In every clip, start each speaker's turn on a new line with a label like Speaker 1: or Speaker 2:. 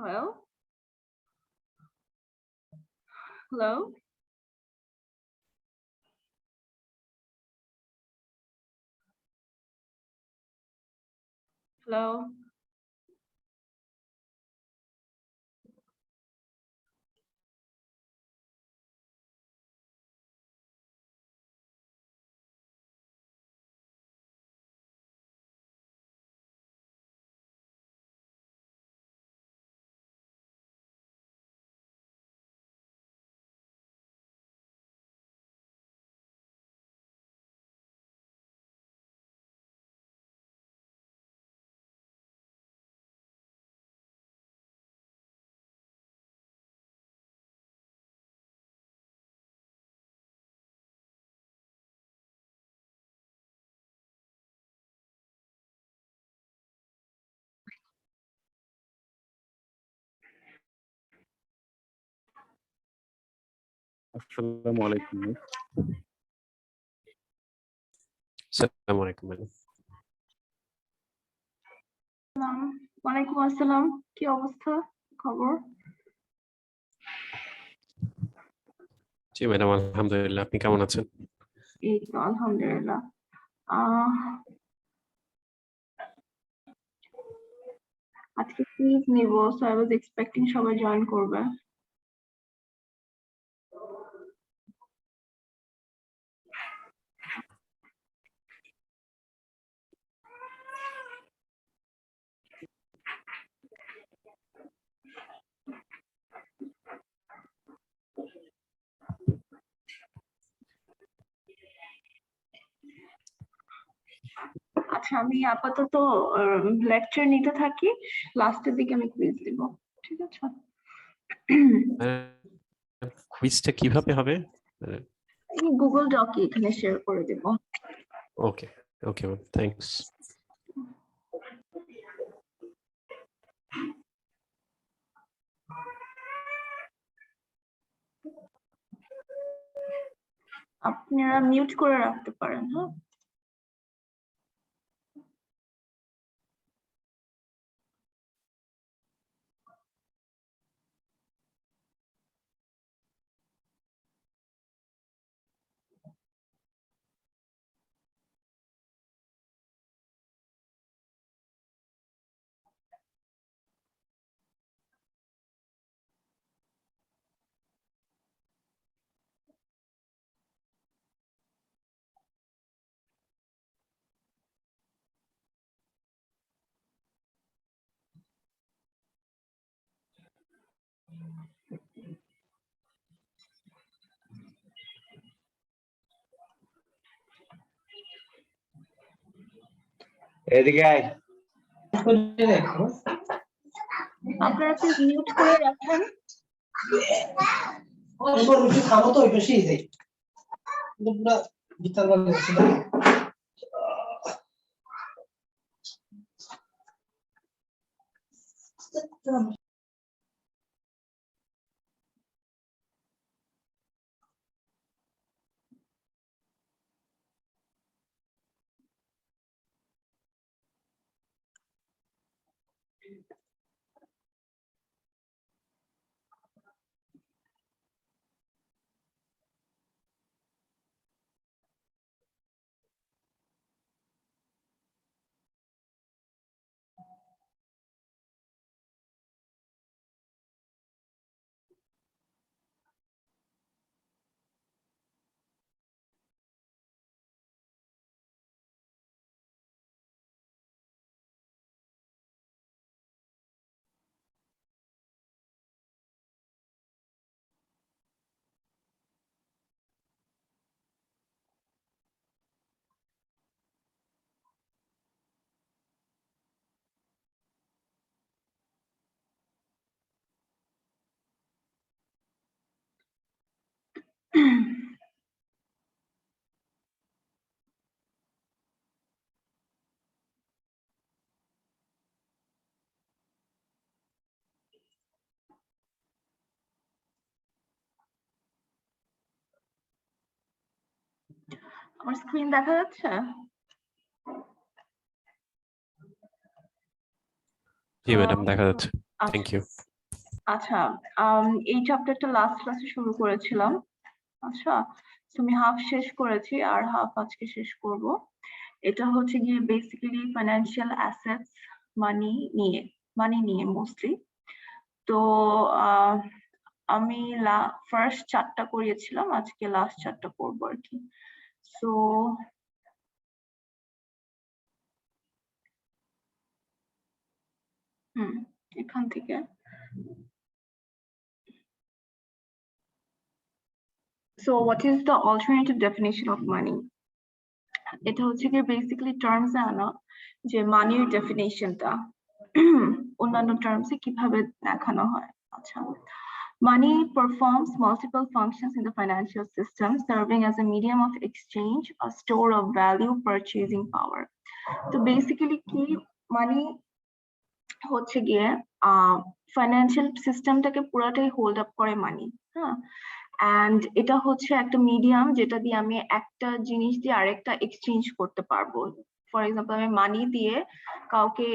Speaker 1: Hello? Hello? Hello?
Speaker 2: আসসালামু আলাইকুম।
Speaker 3: আসসালামু আলাইকুম ম্যাডাম।
Speaker 1: ওয়ালাইকুম আসসালাম, কি অবস্থা, খবর?
Speaker 3: জি ম্যাডাম, আলহামদুলিল্লাহ। আপনি কেমন আছেন?
Speaker 1: এই তো আলহামদুলিল্লাহ। আজকে কুইজ নিব, সো আই ওয়াজ এক্সপেক্টিং সবাই জয়েন করবে। আচ্ছা, আমি আপাতত লেকচার নিতে থাকি, লাস্টের দিকে আমি কুইজ দিব, ঠিক আছে?
Speaker 3: কুইজটা কিভাবে হবে?
Speaker 1: গুগল ডকে এখানে শেয়ার করে দেব।
Speaker 3: ওকে ওকে ম্যাম, থ্যাঙ্কস।
Speaker 1: আপনারা মিউট করে রাখতে পারেন, হ্যাঁ?
Speaker 4: এদিকে আয়।
Speaker 1: আপনারা প্লিজ মিউট করে রাখেন।
Speaker 4: খাবো তো ওই বেশি যাই পুরো ভিতর বলে
Speaker 1: আমার স্ক্রিন দেখা যাচ্ছে?
Speaker 3: জি ম্যাডাম, দেখা যাচ্ছে। Thank you.
Speaker 1: আচ্ছা, এই চ্যাপ্টারটা লাস্ট ক্লাসে শুরু করেছিলাম। আচ্ছা, তো আমি হাফ শেষ করেছি আর হাফ আজকে শেষ করব। এটা হচ্ছে গিয়ে বেসিক্যালি ফাইন্যান্সিয়াল অ্যাসেটস, মানি নিয়ে মোস্টলি। তো আমি ফার্স্ট 4টা করিয়েছিলাম, আজকে লাস্ট 4টা করবো আর কি। সো এখান থেকে So what is the alternative definition of money? এটা হচ্ছে কি বেসিক্যালি টার্মস আনা যে মানির ডেফিনেশনটা অন্যান্য টার্মসে কিভাবে দেখানো হয়। আচ্ছা, money performs multiple functions in the financial system, serving as a medium of exchange, a store of value, purchasing power. তো বেসিক্যালি কি মানি হচ্ছে গিয়ে ফাইন্যান্সিয়াল সিস্টেমটাকে পুরাটাই হোল্ড আপ করে মানি, হ্যাঁ। অ্যান্ড এটা হচ্ছে একটা মিডিয়াম যেটা দিয়ে আমি একটা জিনিস দিয়ে আরেকটা এক্সচেঞ্জ করতে পারবো। ফর এক্সাম্পল, আমি মানি দিয়ে কাউকে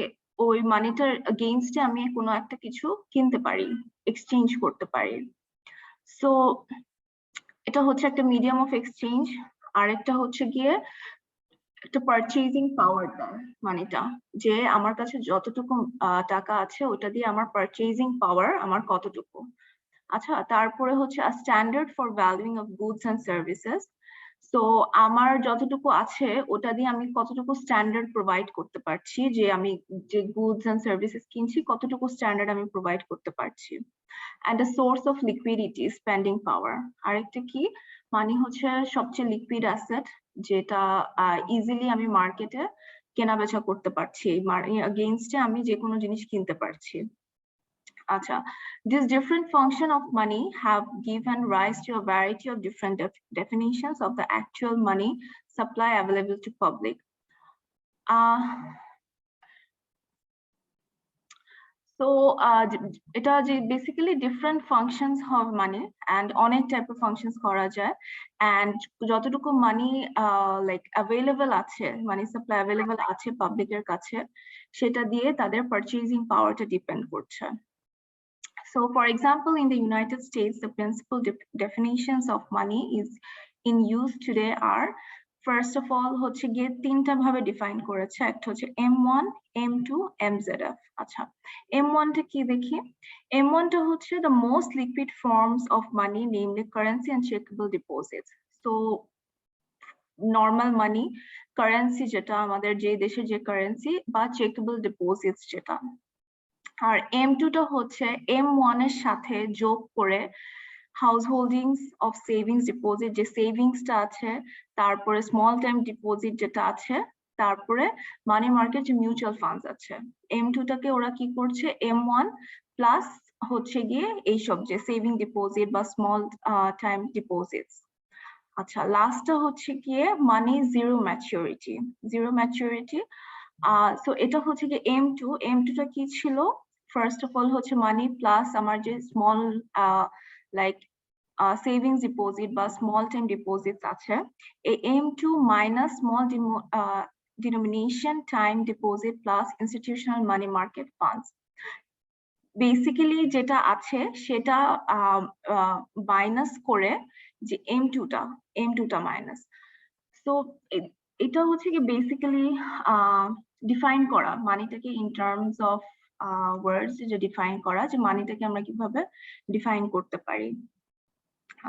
Speaker 1: ওই মানিটার এগেইনস্টে আমি কোনো একটা কিছু কিনতে পারি, এক্সচেঞ্জ করতে পারি। সো এটা হচ্ছে একটা মিডিয়াম অফ এক্সচেঞ্জ। আরেকটা হচ্ছে গিয়ে একটা পারচেজিং পাওয়ার দেয় মানিটা, যে আমার কাছে যতটুকু টাকা আছে ওটা দিয়ে আমার পারচেজিং পাওয়ার আমার কতটুকু। আচ্ছা, তারপরে হচ্ছে standard for valuing of goods and services. So আমার যতটুকু আছে ওটা দিয়ে আমি কতটুকু স্ট্যান্ডার্ড প্রোভাইড করতে পারছি, যে আমি যে গুডস এন্ড সার্ভিসেস কিনছি কতটুকু স্ট্যান্ডার্ড আমি প্রোভাইড করতে পারছি। And a source of liquidity, spending power. আরেকটা কি, মানি হচ্ছে সবচেয়ে লিকুইড অ্যাসেট, যেটা ইজিলি আমি মার্কেটে কেনা বেচা করতে পারছি, এগেইনস্টে আমি যে কোনো জিনিস কিনতে পারছি। Acha. These different functions of money have given rise to a variety of different definitions of the actual money supply available to public. So it are basically different functions of money and অনেক type of functions করা যায়, and যতটুকু money like available আছে, money supply available আছে public এর কাছে, সেটা দিয়ে তাদের purchasing power টা depend করছে। So, for example, in the United States, the principal definitions of money is in use today are, first of all, হচ্ছে গিয়ে তিনটা ভাবে define করেছে। একটা হচ্ছে M1, M2, MZF। আচ্ছা, M1 টা কি দেখি? M1 টা হচ্ছে the most liquid forms of money, namely currency and checkable deposits. So, normal money, currency যেটা আমাদের যে দেশের যে currency বা checkable deposits যেটা। আর M2 টা হচ্ছে M1 এর সাথে যোগ করে house holdings of savings deposit, যে সেভিংসটা আছে, তারপরে স্মল টাইম ডিপোজিট যেটা আছে, তারপরে মানি মার্কেট যে মিউচুয়াল ফান্ডস আছে। M2 টাকে ওরা কি করছে, M1 প্লাস হচ্ছে গিয়ে এইসব যে সেভিং ডিপোজিট বা স্মল টাইম ডিপোজিটস। আচ্ছা, লাস্টটা হচ্ছে গিয়ে মানি জিরো ম্যাচুরিটি। সো এটা হচ্ছে গিয়ে M2 টা কি ছিল? ফার্স্ট অফ অল হচ্ছে মানি প্লাস আমার যে স্মল লাইক সেভিংস ডিপোজিট বা স্মল টাইম ডিপোজিটস আছে, এই M2 minus small denomination time deposit plus institutional money market funds. Basically যেটা আছে সেটা মাইনাস করে যে M2 টা মাইনাস। তো এটা হচ্ছে কি বেসিক্যালি ডিফাইন করা মানিটাকে ইন টার্মস অফ ওয়ার্ডস, যে ডিফাইন করা যে মানিটাকে আমরা কিভাবে ডিফাইন করতে পারি।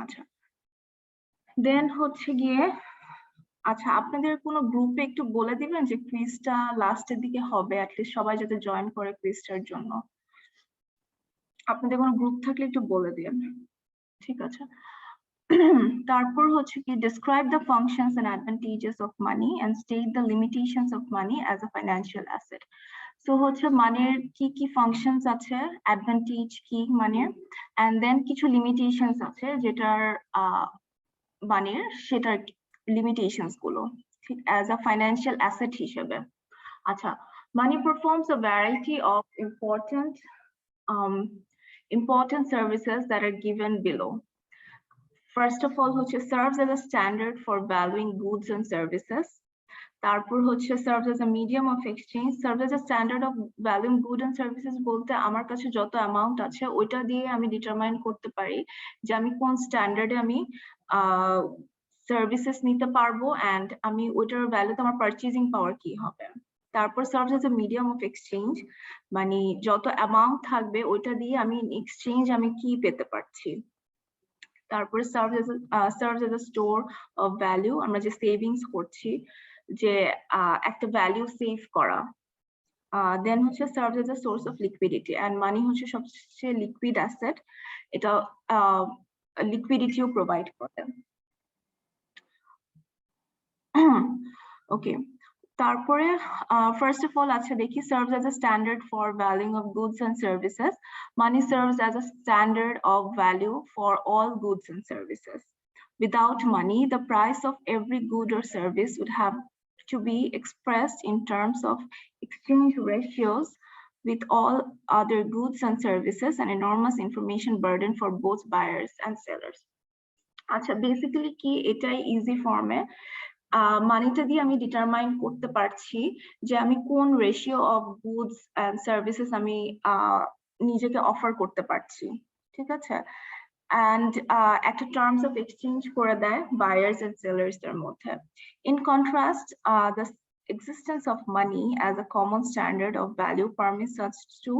Speaker 1: আচ্ছা, দেন হচ্ছে গিয়ে আচ্ছা, আপনাদের কোনো গ্রুপে একটু বলে দিবেন যে কুইজটা লাস্টের দিকে হবে, অ্যাটলিস্ট সবাই যাতে জয়েন করে কুইজটার জন্য। আপনাদের কোনো গ্রুপ থাকলে একটু বলে দিন, ঠিক আছে? তারপর হচ্ছে কি, describe the functions and advantages of money and state the limitations of money as a financial asset. So হচ্ছে মানির কি কি ফাংশনস আছে, অ্যাডভান্টেজ কি মানির, and then কিছু লিমিটেশনস আছে যেটার মানির সেটার লিমিটেশনস গুলো ঠিক as a financial asset হিসেবে। আচ্ছা, money performs a variety of important services that are given below. First of all, which serves as a standard for valuing goods and services. তারপর হচ্ছে serves as a medium of exchange, serves as a standard of valuing goods and services বলতে আমার কাছে যত amount আছে ওইটা দিয়ে আমি ডিটারমাইন করতে পারি যে আমি কোন স্ট্যান্ডার্ডে আমি সার্ভিসেস নিতে পারবো এন্ড আমি ওইটার ভ্যালুতে আমার পারচেজিং পাওয়ার কি হবে। তারপর serves as a medium of exchange, মানে যত অ্যামাউন্ট থাকবে ওইটা দিয়ে আমি ইন এক্সচেঞ্জ আমি কি পেতে পারছি। তারপরে serves as a store of value, আমরা যে সেভিংস করছি যে একটা ভ্যালু সেভ করা। দেন হচ্ছে serves as a source of liquidity, and মানি হচ্ছে সবচেয়ে লিকুইড অ্যাসেট, এটা লিকুইডিটিও প্রোভাইড করে। ওকে, তারপরে ফার্স্ট অফ অল আচ্ছা দেখি serves as a standard for valuing of goods and services. Money serves as a standard of value for all goods and services. Without money, the price of every good or service would have to be expressed in terms of exchange ratios with all other goods and services, an enormous information burden for both buyers and sellers. আচ্ছা basically কি এটাই easy ফর্মে মানিটা দিয়ে আমি determine করতে পারছি যে আমি কোন ratio of goods and services আমি নিজেকে অফার করতে পারছি, ঠিক আছে। and একটা terms of exchange করে দেয় buyers and sellers এর মধ্যে। In contrast, the existence of money as a common standard of value permits us to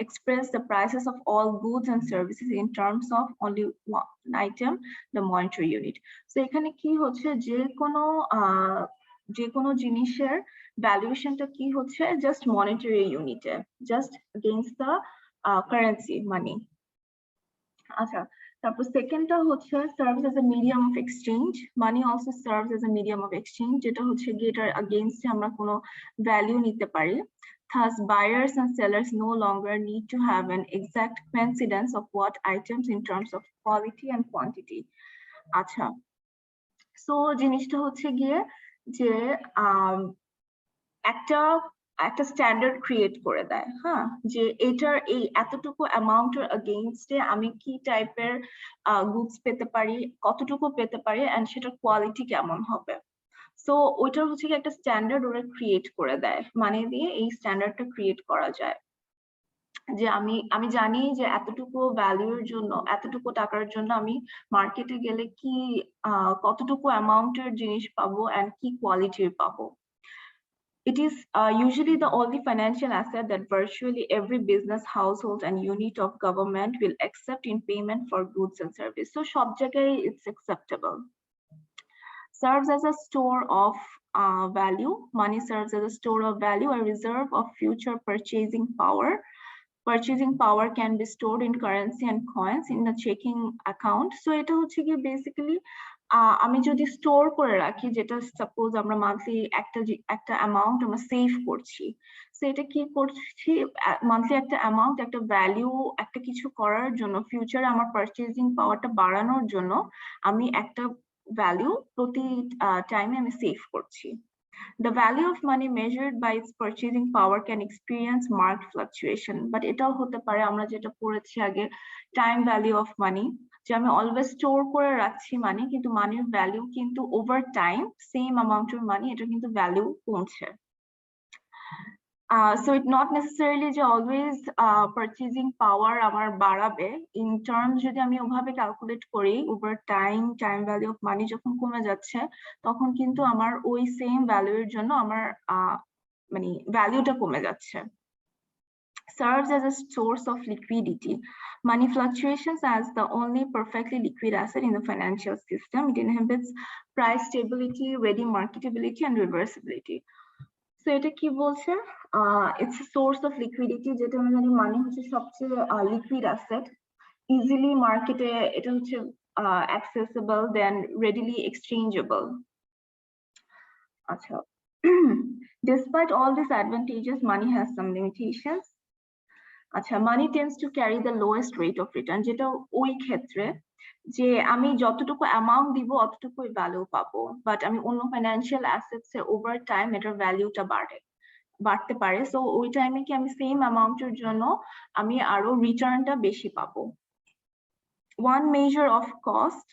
Speaker 1: express the prices of all goods and services in terms of only one item, the monetary unit. So এখানে কি হচ্ছে যে কোনো জিনিসের ভ্যালুয়েশনটা কি হচ্ছে just monetary ইউনিটে, just against the currency money. আচ্ছা, তারপর সেকেন্ডটা হচ্ছে serves as a medium of exchange. Money also serves as a medium of exchange, যেটা হচ্ছে এটার against আমরা কোনো ভ্যালু নিতে পারি। Thus, buyers and sellers no longer need to have an exact coincidence of what items in terms of quality and quantity. আচ্ছা, so জিনিসটা হচ্ছে গিয়ে যে একটা স্ট্যান্ডার্ড ক্রিয়েট করে দেয়, হ্যাঁ, যে এটার এই এতটুকু অ্যামাউন্টের এগেইনস্টে আমি কি টাইপের গুডস পেতে পারি, কতটুকু পেতে পারি এন্ড সেটার কোয়ালিটি কেমন হবে। সো ওইটার হচ্ছে কি একটা স্ট্যান্ডার্ড ওরা ক্রিয়েট করে দেয়, মানে দিয়ে এই স্ট্যান্ডার্ডটা ক্রিয়েট করা যায় যে আমি জানি যে এতটুকু ভ্যালুর জন্য, এতটুকু টাকার জন্য আমি মার্কেটে গেলে কি কতটুকু অ্যামাউন্টের জিনিস পাবো এন্ড কি কোয়ালিটির পাবো। It is usually the only financial asset that virtually every business, household, and unit of government will accept in payment for goods and services. So, সব জায়গায় it's acceptable. Serves as a store of value. Money serves as a store of value, a reserve of future purchasing power. Purchasing power can be stored in currency and coins in a checking account. So, এটা হচ্ছে কি basically আমি যদি store করে রাখি, যেটা suppose আমরা monthly একটা অ্যামাউন্ট আমরা সেভ করছি, সো এটা কি করছি মান্থলি একটা অ্যামাউন্ট, একটা ভ্যালু, একটা কিছু করার জন্য ফিউচারে আমার পারচেজিং পাওয়ারটা বাড়ানোর জন্য আমি একটা ভ্যালু প্রতি টাইমে আমি সেভ করছি। The value of money measured by its purchasing power can experience marked fluctuation, but এটাও হতে পারে আমরা যেটা পড়েছি আগে টাইম ভ্যালু অফ মানি, যে আমি অলওয়েজ স্টোর করে রাখছি মানি, কিন্তু মানির ভ্যালু কিন্তু ওভার টাইম সেম অ্যামাউন্টের মানি এটা কিন্তু ভ্যালু কমছে। So it not necessarily যে always purchasing power আমার বাড়াবে, in terms যদি আমি ওভাবে ক্যালকুলেট করি over time value of money যখন কমে যাচ্ছে তখন কিন্তু আমার ওই সেম ভ্যালুর জন্য আমার মানে ভ্যালুটা কমে যাচ্ছে। Serves as a source of liquidity. Money fluctuations as the only perfectly liquid asset in the financial system. It inhibits price stability, ready marketability, and reversibility. So এটা কি বলছে, it's a source of liquidity, যেটা আমরা জানি মানি হচ্ছে সবচেয়ে liquid asset, easily মার্কেটে এটা হচ্ছে accessible, then readily exchangeable. আচ্ছা, despite all these advantages, money has some limitations. আচ্ছা, money tends to carry the lowest rate of return, যেটা ওই ক্ষেত্রে যে আমি যতটুকু অ্যামাউন্ট দিব অতটুকুই ভ্যালু পাবো, বাট আমি অন্য ফাইন্যান্সিয়াল অ্যাসেটস এর ওভার টাইম এটার ভ্যালুটা বাড়তে পারে। সো ওই টাইমে কি আমি সেম অ্যামাউন্টের জন্য আমি আরো রিটার্নটা বেশি পাবো। One measure of cost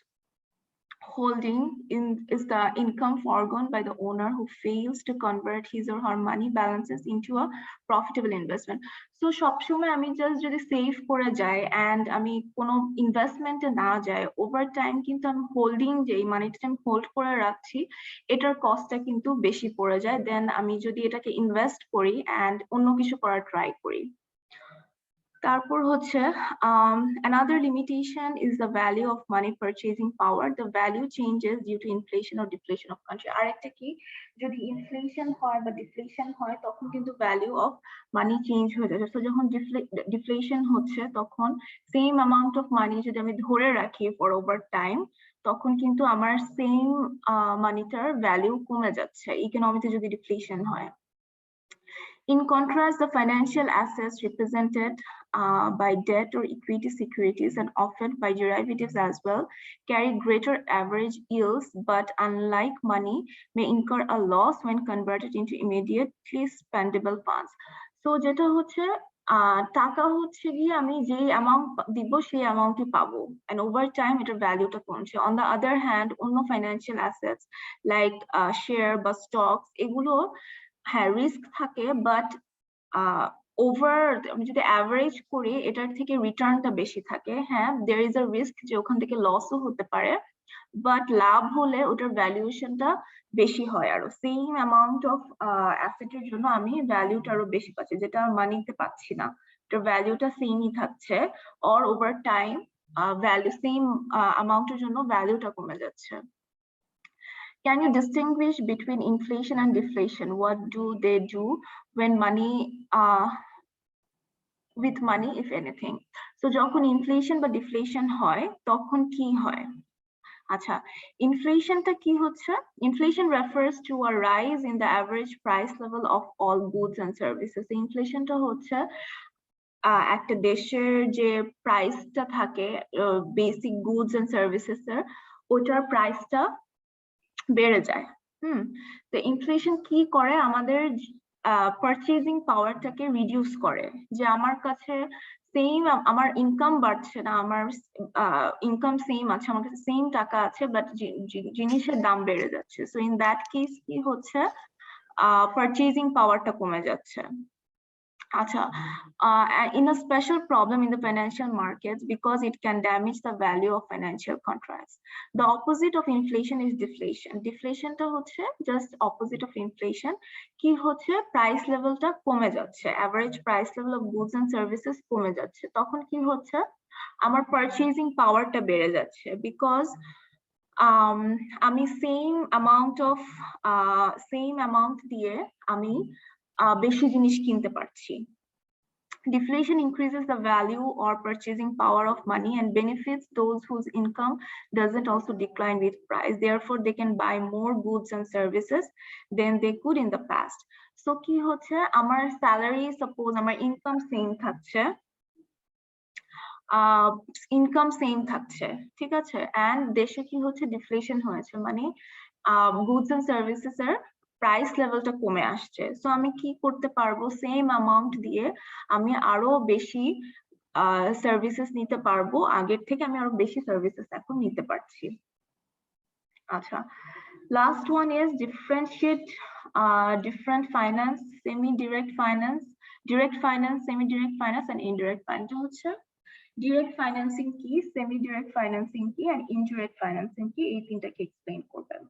Speaker 1: holding is the income foregone by the owner who fails to convert his or her money balances into a profitable investment. So সবসময় আমি just যদি save করে যাই and আমি কোনো investment এ না যাই, over time কিন্তু আমি holding যেই মানিটা আমি hold করে রাখছি এটার কস্টটা কিন্তু বেশি পড়ে যায় দেন আমি যদি এটাকে invest করি and অন্য কিছু করার try করি। তারপর হচ্ছে another limitation is the value of money purchasing power. The value changes due to inflation or deflation of country. আরেকটা কি যদি ইনফ্লেশন হয় বা ডিফ্লেশন হয় তখন কিন্তু value of money চেঞ্জ হয়ে যায়। সো যখন ডিফ্লেশন হচ্ছে তখন সেম অ্যামাউন্ট অফ মানি যদি আমি ধরে রাখি ফর ওভার টাইম তখন কিন্তু আমার সেম মানিটার ভ্যালু কমে যাচ্ছে ইকোনমিতে যদি ডিফ্লেশন হয়। In contrast, the financial assets represented by debt or equity securities and often by derivatives as well carry greater average yields, but unlike money, may incur a loss when converted into immediately spendable funds. So, যেটা হচ্ছে টাকা হচ্ছে গিয়ে আমি যে amount দিব সেই অ্যামাউন্টই পাবো and over time এটার ভ্যালুটা কমছে। On the other hand, অন্য financial assets like share বা stocks এগুলো হ্যাঁ রিস্ক থাকে বাট ওভার আমি যদি অ্যাভারেজ করি এটার থেকে রিটার্নটা বেশি থাকে। হ্যাঁ there is a risk যে ওখান থেকে লসও হতে পারে বাট লাভ হলে ওটার ভ্যালুয়েশনটা বেশি হয় আরো সেম অ্যামাউন্ট অফ অ্যাসেটের জন্য আমি ভ্যালুটা আরো বেশি পাচ্ছি যেটা মানিতে পাচ্ছি না, এটার ভ্যালুটা সেমই থাকছে or over time value same অ্যামাউন্টের জন্য ভ্যালুটা কমে যাচ্ছে। Can you distinguish between inflation and deflation? What do they do when money, with money, if anything? So, যখন inflation বা deflation হয়, তখন কি হয়? আচ্ছা, inflationটা কি হচ্ছে? Inflation refers to a rise in the average price level of all goods and services. Inflationটা হচ্ছে একটা দেশের যে প্রাইসটা থাকে বেসিক গুডস এন্ড সার্ভিসেস এর ওটার প্রাইসটা বেড়ে যায়। তো ইনফ্লেশন কি করে আমাদের পারচেজিং পাওয়ারটাকে রিডিউস করে, যে আমার কাছে সেম আমার ইনকাম বাড়ছে না, আমার ইনকাম সেম আছে, আমার কাছে সেম টাকা আছে বাট জিনিসের দাম বেড়ে যাচ্ছে। সো ইন দ্যাট কেস কি হচ্ছে পারচেজিং পাওয়ারটা কমে যাচ্ছে। Acha, in a special problem in the financial markets because it can damage the value of financial contracts. The opposite of inflation is deflation. Deflation ta hocche just opposite of inflation. Ki hocche price level ta kome jacche, average price level of goods and services kome jacche. Tokhon ki hocche amar purchasing power ta bere jacche because আমি same amount দিয়ে আমি বেশি জিনিস কিনতে পারছি। Deflation increases the value or purchasing power of money and benefits those whose income doesn't also decline with price. Therefore, they can buy more goods and services than they could in the past. So, কি হচ্ছে আমার salary suppose আমার income same থাকছে, income same থাকছে, ঠিক আছে, and দেশে কি হচ্ছে ডিফ্লেশন হয়েছে মানে গুডস এন্ড সার্ভিসেস এর প্রাইস লেভেলটা কমে আসছে। সো আমি কি করতে পারবো সেম অ্যামাউন্ট দিয়ে আমি আরো বেশি সার্ভিসেস নিতে পারবো, আগের থেকে আমি আরো বেশি সার্ভিসেস এখন নিতে পারছি। আচ্ছা, last one is differentiate different finance, semi-direct finance, direct finance, semi-direct finance and indirect finance হচ্ছে direct financing কি, semi direct financing কি and indirect financing কি, এই তিনটাকে এক্সপ্লেইন করবেন।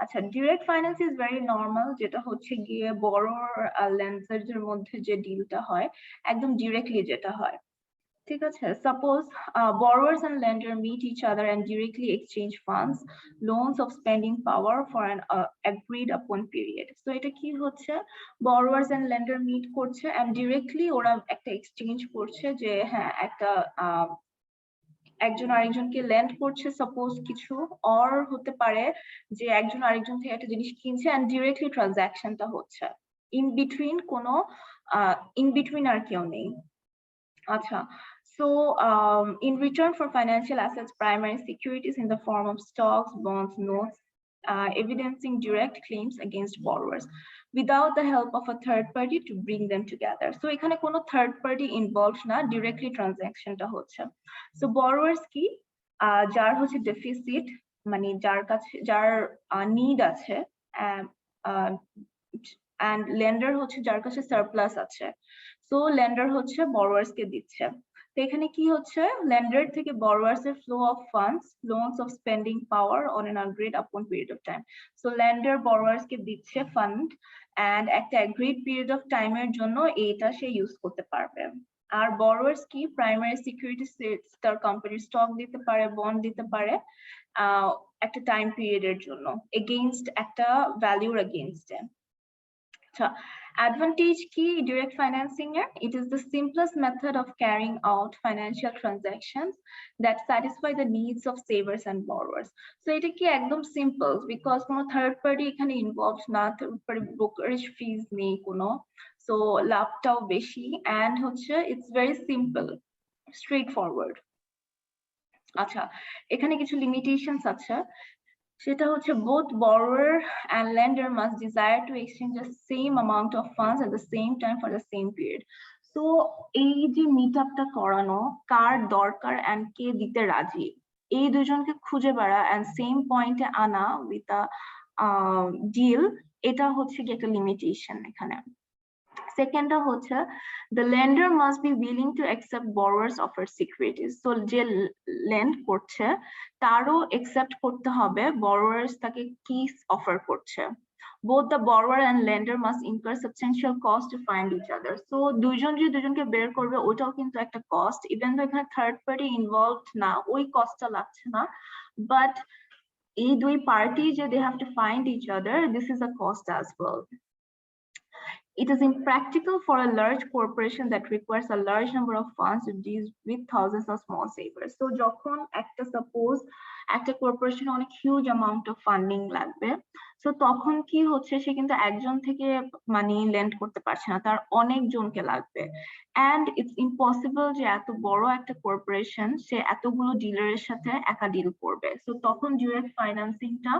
Speaker 1: আচ্ছা, direct finance is very normal, যেটা হচ্ছে গিয়ে borrower আর lenders এর মধ্যে যে ডিলটা হয় একদম ডিরেক্টলি যেটা হয়, ঠিক আছে। Suppose borrowers and lender meet each other and directly exchange funds, loans of spending power for an agreed upon period. So এটা কি হচ্ছে borrowers and lender meet করছে and directly ওরা একটা exchange করছে যে হ্যাঁ একটা একজন আরেকজনকে লেন্ড করছে সাপোজ কিছু, অর হতে পারে যে একজন আরেকজন থেকে একটা জিনিস কিনছে and directly ট্রানজাকশনটা হচ্ছে, in between কোনো in between আর কেউ নেই। আচ্ছা, so in return for financial assets, primary securities in the form of stocks, bonds, notes, evidencing direct claims against borrowers without the help of a third party to bring them together. So এখানে কোনো third party involved না, directly transaction টা হচ্ছে। So borrowers কি যার হচ্ছে deficit মানে যার কাছে যার নিড আছে and lender হচ্ছে যার কাছে সারপ্লাস আছে, সো lender হচ্ছে borrowers কে দিচ্ছে। তো এখানে কি হচ্ছে, lender থেকে borrowers এর flow of funds, loans of spending power on an agreed upon period of time. So lender borrowers কে দিচ্ছে ফান্ড and একটা agreed period of time এর জন্য এটা সে ইউজ করতে পারবে। আর borrowers কি প্রাইমারি সিকিউরিটি তার কোম্পানির স্টক দিতে পারে, বন্ড দিতে পারে একটা টাইম পিরিয়ডের জন্য এগেইনস্ট একটা ভ্যালুর এগেইনস্টে। Advantage key direct financing এর, it is the simplest method of carrying out financial transactions that satisfy the needs of savers and borrowers. So এটা কি একদম simple because কোনো third party এখানে involved না, brokerage fees নেই কোনো, so লাভটাও বেশি and হচ্ছে it's very simple, straightforward. আচ্ছা, এখানে কিছু limitations আছে, সেটা হচ্ছে both borrower and lender must desire to exchange the same amount of funds at the same time for the same period. So এই যে মিটআপটা করানো, কার দরকার and কে দিতে রাজি, এই দুজনকে খুঁজে বেড়া and সেম পয়েন্টে আনা with a deal, এটা হচ্ছে কি একটা লিমিটেশন এখানে। সেকেন্ডটা হচ্ছে the lender must be willing to accept borrowers offered securities. So যে lend করছে তারও accept করতে হবে borrowers তাকে কি অফার করছে। Both the borrower and lender must incur substantial cost to find each other. So দুইজন যে দুজনকে বের করবে ওটাও কিন্তু একটা কস্ট, ইভেন though এখানে থার্ড পার্টি ইনভলভড না, ওই কস্টটা লাগছে না, বাট এই দুই পার্টি যে they have to find each other, this is a cost as well. It is impractical for a large corporation that requires a large number of funds to deal with thousands of small savers. So যখন একটা suppose একটা corporation অনেক huge amount of funding লাগবে, so তখন কি হচ্ছে সে কিন্তু একজন থেকে মানি lend করতে পারছে না, তার অনেক জনকে লাগবে, and it's impossible যে এত বড় একটা corporation সে এতগুলো ডিলারের সাথে একা ডিল করবে, so তখন direct financingটা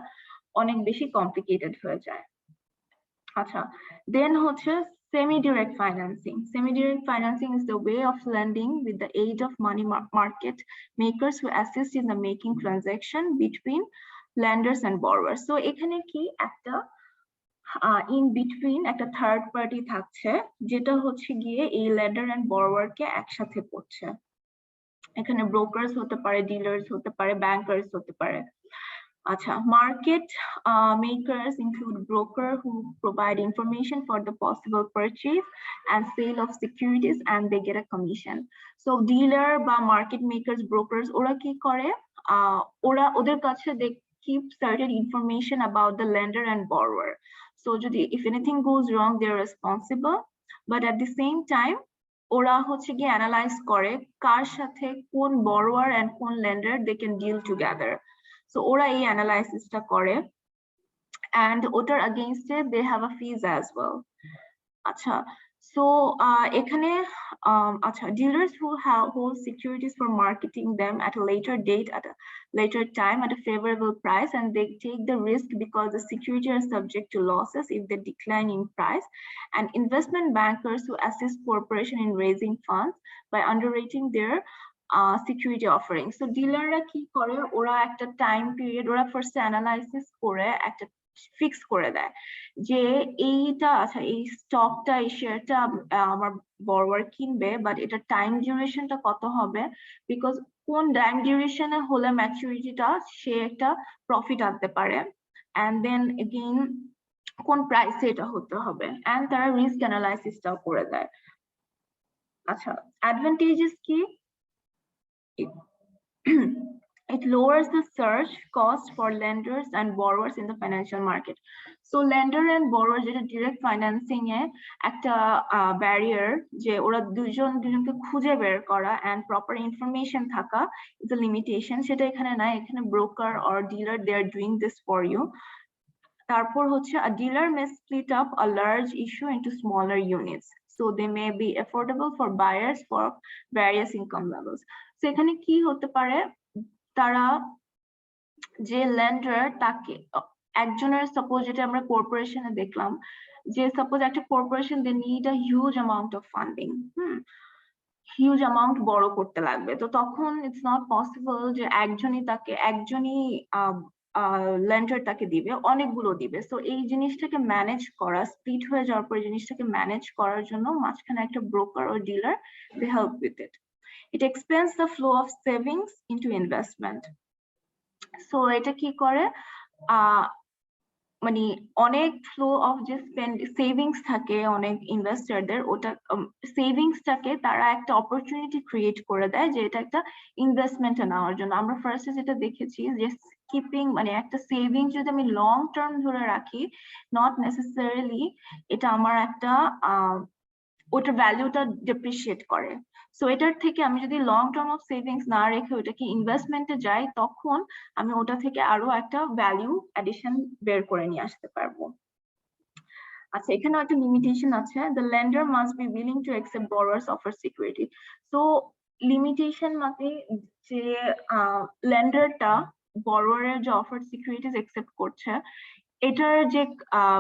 Speaker 1: অনেক বেশি complicated হয়ে যায়। আচ্ছা, then হচ্ছে semi-direct financing. Semi-direct financing is the way of lending with the aid of money market makers who assist in the making transaction between lenders and borrowers. So এখানে কি একটা in between একটা third party থাকছে যেটা হচ্ছে গিয়ে এই lender and borrower কে একসাথে করছে। এখানে brokers হতে পারে, dealers হতে পারে, bankers হতে পারে। Acha, market makers include broker who provide information for the possible purchase and sale of securities and they get a commission. So dealer বা market makers, brokers ওরা কি করে, ওরা ওদের কাছে they keep certain information about the lender and borrower. So যদি if anything goes wrong they're responsible, but at the same time ওরা হচ্ছে কি analyze করে কার সাথে কোন borrower and কোন lender they can deal together. So ওরা এই analysis টা করে and ওটার against it they have a fees as well. আচ্ছা, so এখানে আচ্ছা, dealers who hold securities for marketing them at a later date at a later time at a favorable price and they take the risk because the securities are subject to losses if they decline in price, and investment bankers who assist corporation in raising funds by underwriting their security offering. So dealerরা কি করে, ওরা একটা time period ওরা first analysis করে একটা fix করে দেয় যে এইটা আচ্ছা এই স্টকটা এই শেয়ারটা আমার বরোয়ার কিনবে, বাট এটা টাইম ডিউরেশনটা কত হবে, বিকজ কোন টাইম ডিউরেশনে হলে ম্যাচুরিটিটা সে একটা প্রফিট আনতে পারে, এন্ড দেন এগেইন কোন প্রাইসে এটা হতে হবে, এন্ড তারা রিস্ক অ্যানালাইসিসটাও করে দেয়। আচ্ছা, অ্যাডভান্টেজেস কি, it lowers the search cost for lenders and borrowers in the financial market. So lender and borrower যেটা direct financing এ একটা barrier যে ওরা দুজনকে খুঁজে বের করা and proper information থাকা is a limitation, সেটা এখানে নাই, এখানে broker or dealer they are doing this for you. তারপর হচ্ছে a dealer may split up a large issue into smaller units, so they may be affordable for buyers for various income levels. So এখানে কি হতে পারে, তারা যে lender তাকে একজনের সাপোজ যেটা আমরা কর্পোরেশনে দেখলাম যে সাপোজ একটা corporation they need a huge amount of funding, huge amount বড় করতে লাগবে, তো তখন ইটস নট পসিবল যে একজনই লেন্ডার তাকে দিবে, অনেকগুলো দিবে। সো এই জিনিসটাকে ম্যানেজ করা, স্প্লিট হয়ে যাওয়ার পরে জিনিসটাকে ম্যানেজ করার জন্য মাঝখানে একটা ব্রোকার ও dealer they help with it. It expense the flow of savings into investment. So এটা কি করে, মানে অনেক ফ্লো অফ যে সেভিংস থাকে অনেক ইনভেস্টরদের, ওটা সেভিংসটাকে তারা একটা অপরচুনিটি ক্রিয়েট করে দেয় যে এটা একটা ইনভেস্টমেন্টে নেওয়ার জন্য। আমরা ফার্স্টে যেটা দেখেছি যে কিপিং, মানে একটা সেভিং যদি আমি লং টার্ম ধরে রাখি, নট নেসেসারিলি এটা আমার একটা ওটার ভ্যালুটা ডেপ্রিসিয়েট করে। সো এটার থেকে আমি যদি লং টার্ম অফ সেভিংস না রেখে ওটাকে ইনভেস্টমেন্টে যাই, তখন আমি ওটা থেকে আরো একটা ভ্যালু অ্যাডিশন বের করে নিয়ে আসতে পারবো। আচ্ছা, এখানে একটা লিমিটেশন আছে, the lender must be willing to accept borrower's offer security. So limitation মানে যে লেন্ডারটা বরোয়ারের যে অফার সিকিউরিটিজ অ্যাকসেপ্ট করছে, এটার যে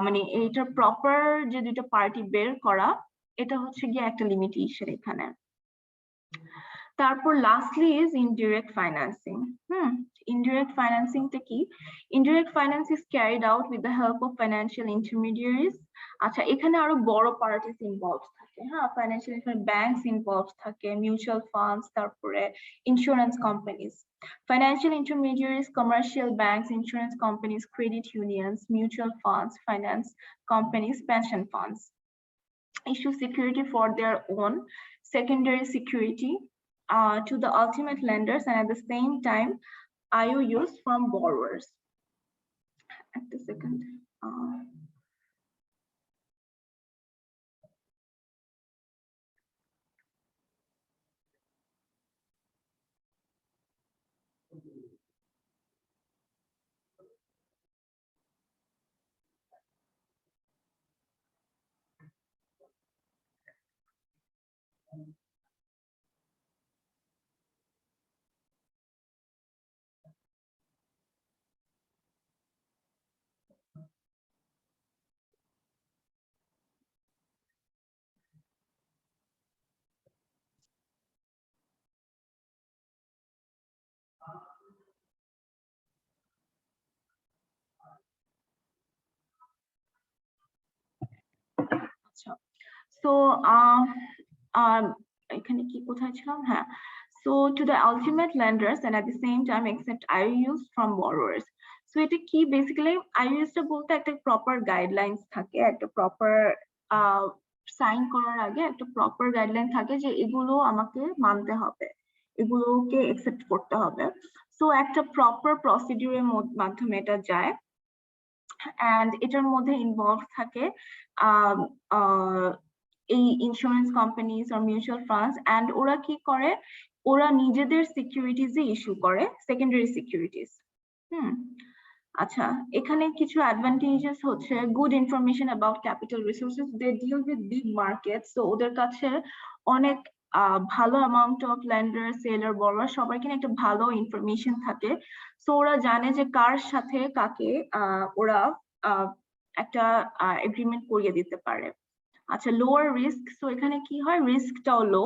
Speaker 1: মানে এটার প্রপার যে দুটো পার্টি বের করা, এটা হচ্ছে গিয়ে একটা লিমিটেশন এখানে। তারপর lastly is indirect financing. Indirect financing টা কি? Indirect finance is carried out with the help of financial intermediaries. আচ্ছা, এখানে আরো বড় পার্টিস ইনভলভ থাকে, হ্যাঁ, ফাইন্যান্সিয়াল ব্যাংকস ইনভলভ থাকে, মিউচুয়াল ফান্ডস, তারপরে insurance companies. Financial intermediaries, commercial banks, insurance companies, credit unions, mutual funds, finance companies, pension funds issue security for their own secondary security to the ultimate lenders, and at the same time IOUs from borrowers. At the second. So এখানে কি কোথায় ছিলাম, হ্যাঁ। So to the ultimate lenders and at the same time accept IOUs from borrowers. So এটা কি, basically IOUs টা বলতে একটা প্রপার গাইডলাইন্স থাকে, একটা প্রপার সাইন করার আগে একটা প্রপার গাইডলাইন থাকে যে এগুলো আমাকে মানতে হবে, এগুলোকে একসেপ্ট করতে হবে। সো একটা প্রপার প্রসিডিউরের মাধ্যমে এটা যায়, and এটার মধ্যে ইনভলভ থাকে এই ইন্স্যুরেন্স কোম্পানিজ আর মিউচুয়াল ফান্ডস, এন্ড ওরা কি করে, ওরা নিজেদের সিকিউরিটিজ ইস্যু করে, সেকেন্ডারি সিকিউরিটিজ। আচ্ছা, এখানে কিছু অ্যাডভান্টেজেস হচ্ছে good information about capital resources, they deal with big market. So ওদের কাছে অনেক ভালো amount of lender, seller, borrower সবাই কিনে একটা ভালো ইনফরমেশন থাকে। সো ওরা জানে যে কার সাথে কাকে ওরা একটা এগ্রিমেন্ট করিয়ে দিতে পারে। আচ্ছা, লোয়ার রিস্ক। সো এখানে কি হয়, রিস্কটাও লো,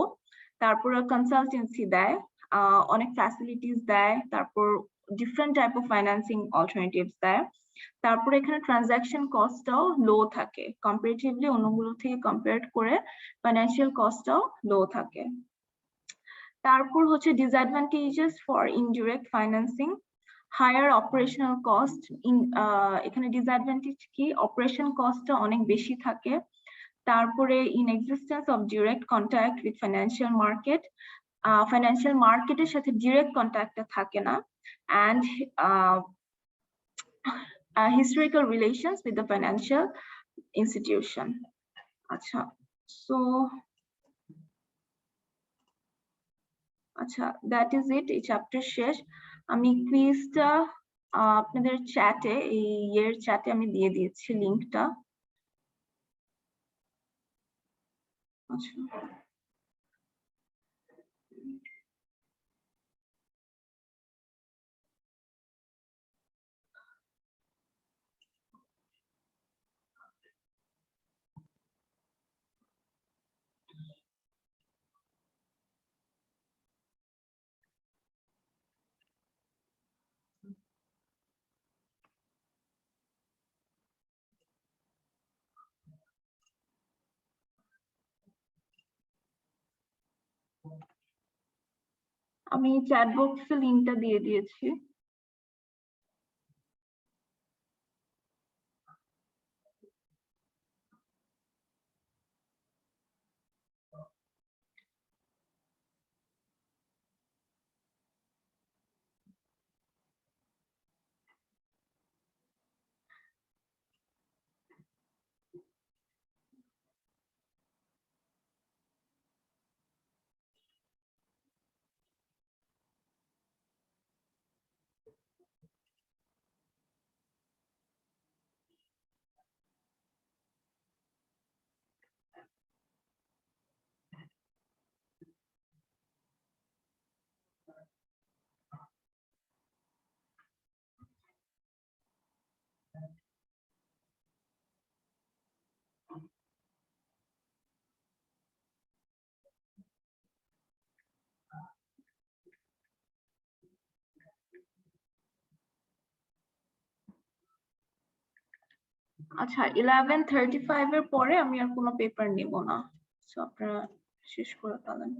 Speaker 1: তারপর কনসালটেন্সি দেয়, অনেক ফ্যাসিলিটিস দেয়, তারপর different type of financing alternatives দেয়, তারপর এখানে ট্রানজাকশন কস্টটাও লো থাকে, কম্পারেটিভলি অন্যগুলো থেকে কম্পেয়ার করে ফাইন্যান্সিয়াল কস্টটাও লো থাকে। তারপর হচ্ছে disadvantages for indirect financing, higher operational cost. এখানে ডিসঅ্যাডভান্টেজ কি, অপারেশন কস্টটা অনেক বেশি থাকে, তারপরে in existence of direct contact with financial market, financial মার্কেটের সাথে ডিরেক্ট কন্ট্যাক্টটা থাকে না, and historical relations with the financial institution. আচ্ছা, so আচ্ছা, that is it, এই চ্যাপ্টার শেষ। আমি কুইজটা আপনাদের চ্যাটে, এই ইয়ের চ্যাটে আমি দিয়ে দিয়েছি লিংকটা। আচ্ছা, আমি চ্যাট বক্সে লিংকটা দিয়ে দিয়েছি। আচ্ছা 11:35 এর পরে আমি আর কোনো পেপার নিব না, সো আপনারা শেষ করে ফেলেন।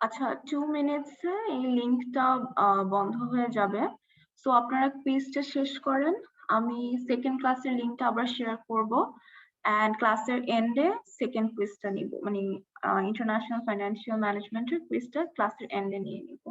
Speaker 1: আচ্ছা 2 মিনিটসে এই লিংকটা বন্ধ হয়ে যাবে। সো আপনারা কুইজটা শেষ করেন, আমি সেকেন্ড ক্লাসের লিংকটা আবার শেয়ার করব এন্ড ক্লাসের এন্ডে সেকেন্ড কুইজটা নিব, মানে ইন্টারন্যাশনাল ফাইন্যান্সিয়াল ম্যানেজমেন্টের কুইজটা ক্লাসের এন্ডে নিয়ে নিব।